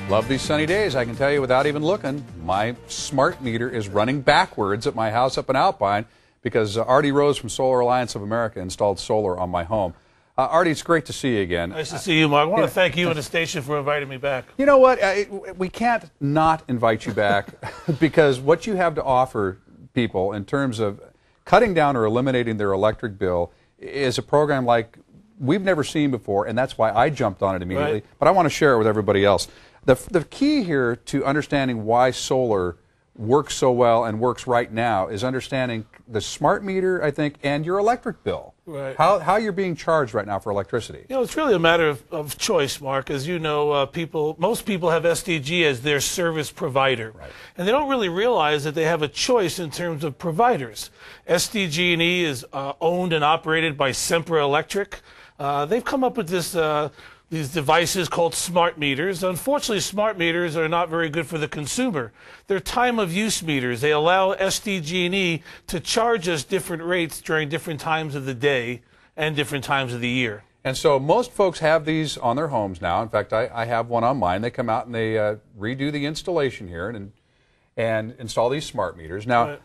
Love these sunny days. I can tell you without even looking, my smart meter is running backwards at my house up in Alpine because Artie Rose from Solar Alliance of America installed solar on my home. Artie, it's great to see you again. Nice to see you, Mark. I want to thank you and the station for inviting me back. You know what? We can't not invite you back because what you have to offer people in terms of cutting down or eliminating their electric bill is a program like we've never seen before, and that's why I jumped on it immediately. Right. But I want to share it with everybody else. The key here to understanding why solar works so well and works right now is understanding the smart meter, I think, and your electric bill. Right. How you're being charged right now for electricity. You know, it's really a matter of choice, Mark. As you know, most people have SDG as their service provider. Right. And they don't really realize that they have a choice in terms of providers. SDG&E is owned and operated by Sempra Electric. They've come up with these devices called smart meters. Unfortunately, smart meters are not very good for the consumer. They're time-of-use meters. They allow SDG&E to charge us different rates during different times of the day and different times of the year. And so most folks have these on their homes now. In fact, I have one on mine. They come out and they redo the installation here and install these smart meters. Now, Right.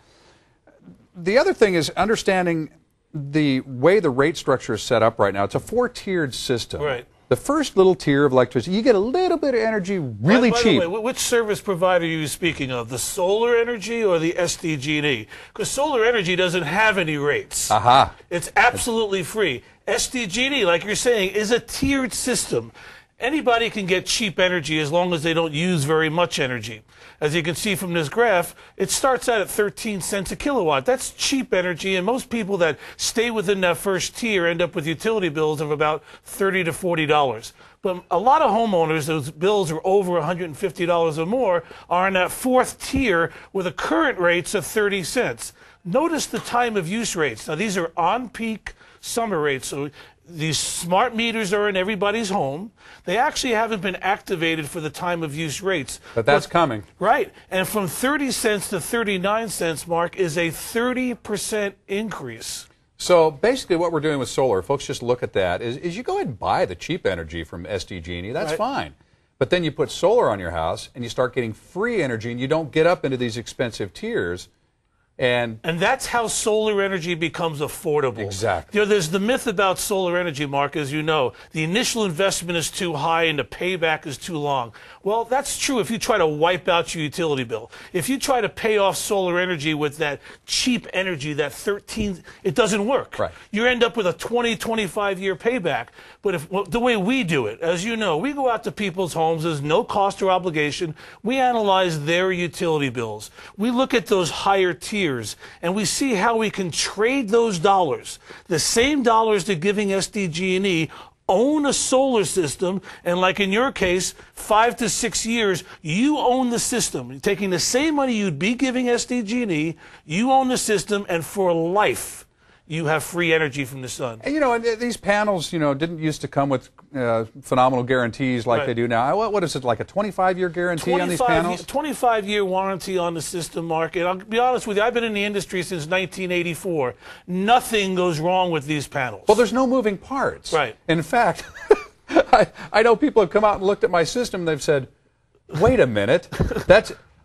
The other thing is understanding the way the rate structure is set up right now. It's a four-tiered system. Right. The first little tier of electricity, you get a little bit of energy really cheap. By the way, which service provider are you speaking of? The solar energy or the SDG&E? Because solar energy doesn't have any rates. Aha. It's absolutely free. SDG&E, like you're saying, is a tiered system. Anybody can get cheap energy as long as they don't use very much energy. As you can see from this graph, it starts out at 13 cents a kilowatt. That's cheap energy, and most people that stay within that first tier end up with utility bills of about $30 to $40. But a lot of homeowners, those bills are over $150 or more, are in that fourth tier with the current rates of 30 cents. Notice the time of use rates. Now, these are on-peak summer rates, so these smart meters are in everybody's home. They actually haven't been activated for the time of use rates. But that's coming. Right. And from 30 cents to 39 cents, Mark, is a 30% increase. So basically what we're doing with solar, folks just look at that, is you go ahead and buy the cheap energy from SDG&E. That's Right. fine. But then you put solar on your house and you start getting free energy and you don't get up into these expensive tiers. And that's how solar energy becomes affordable. Exactly. You know, there's the myth about solar energy, Mark, as you know. The initial investment is too high and the payback is too long. Well, that's true if you try to wipe out your utility bill. If you try to pay off solar energy with that cheap energy, that 13, it doesn't work. Right. You end up with a 20, 25-year payback. But the way we do it, as you know, we go out to people's homes. There's no cost or obligation. We analyze their utility bills. We look at those higher tiers, and we see how we can trade those dollars, the same dollars they're giving SDG&E, own a solar system, and like in your case, 5 to 6 years, you own the system. You're taking the same money you'd be giving SDG&E, you own the system, and for life, you have free energy from the sun. you know, and these panels, you know, didn't used to come with phenomenal guarantees like Right. they do now. What is it, like a 25-year guarantee on these panels? 25-year warranty on the system, Mark. And I'll be honest with you, I've been in the industry since 1984. Nothing goes wrong with these panels. Well, there's no moving parts. Right. In fact, I know people have come out and looked at my system and they've said, wait a minute,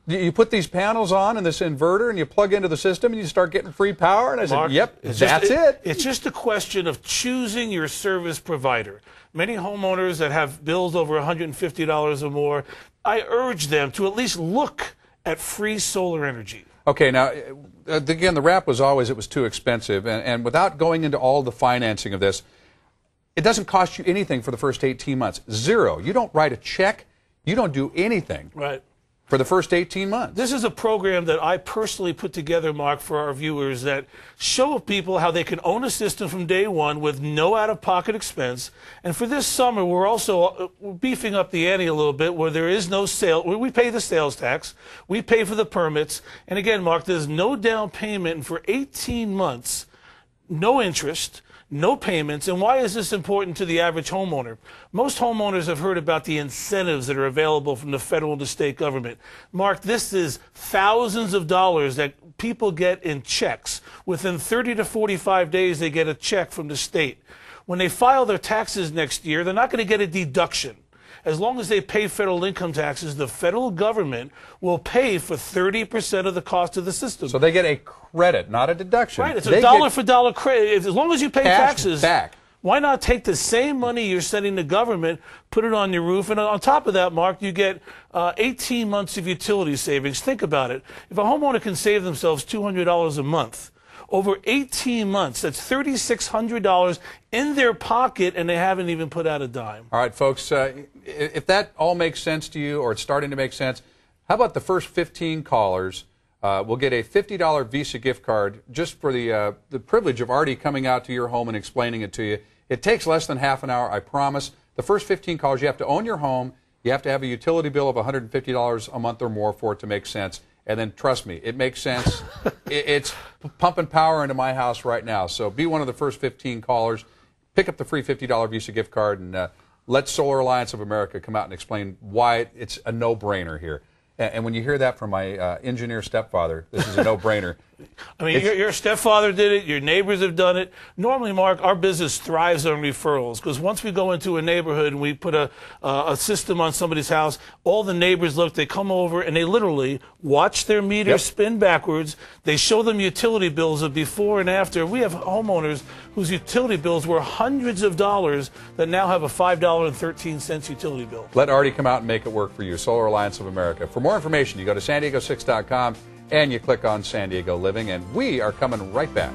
you put these panels on and this inverter and you plug into the system and you start getting free power? And I said, Mark, yep, it's that's it. It's just a question of choosing your service provider. Many homeowners that have bills over $150 or more, I urge them to at least look at free solar energy. Okay, now, again, the rap was always it was too expensive. And without going into all the financing of this, it doesn't cost you anything for the first 18 months. Zero. You don't write a check. You don't do anything. Right. For the first 18 months. This is a program that I personally put together, Mark, for our viewers that show people how they can own a system from day one with no out-of-pocket expense. And for this summer, we're also beefing up the ante a little bit where there is no sale. We pay the sales tax. We pay for the permits. And again, Mark, there's no down payment. And for 18 months, no interest, no payments. And why is this important to the average homeowner? Most homeowners have heard about the incentives that are available from the federal and the state government. Mark, this is thousands of dollars that people get in checks. Within 30 to 45 days, they get a check from the state. When they file their taxes next year, they're not going to get a deduction. as long as they pay federal income taxes, the federal government will pay for 30% of the cost of the system. So they get a credit, not a deduction. Right, it's a dollar for dollar credit. As long as you pay taxes, back. Why not take the same money you're sending the government, put it on your roof, and on top of that, Mark, you get 18 months of utility savings. Think about it. If a homeowner can save themselves $200 a month, over 18 months, that's $3,600 in their pocket, and they haven't even put out a dime. All right, folks, if that all makes sense to you, or it's starting to make sense, how about the first 15 callers will get a $50 Visa gift card just for the privilege of Artie coming out to your home and explaining it to you. It takes less than half an hour, I promise. The first 15 callers, you have to own your home. You have to have a utility bill of $150 a month or more for it to make sense. And then, trust me, it makes sense. It's pumping power into my house right now. So be one of the first 15 callers. Pick up the free $50 Visa gift card, and let Solar Alliance of America come out and explain why it's a no-brainer here. And when you hear that from my engineer stepfather, this is a no-brainer. I mean, your stepfather did it. Your neighbors have done it. Normally, Mark, our business thrives on referrals because once we go into a neighborhood and we put a system on somebody's house, all the neighbors look, they come over, and they literally watch their meter spin backwards. They show them utility bills of before and after. We have homeowners whose utility bills were hundreds of dollars that now have a $5.13 utility bill. Let Artie come out and make it work for you. Solar Alliance of America. For more information, you go to san diego6.com and you click on San Diego Living, and we are coming right back.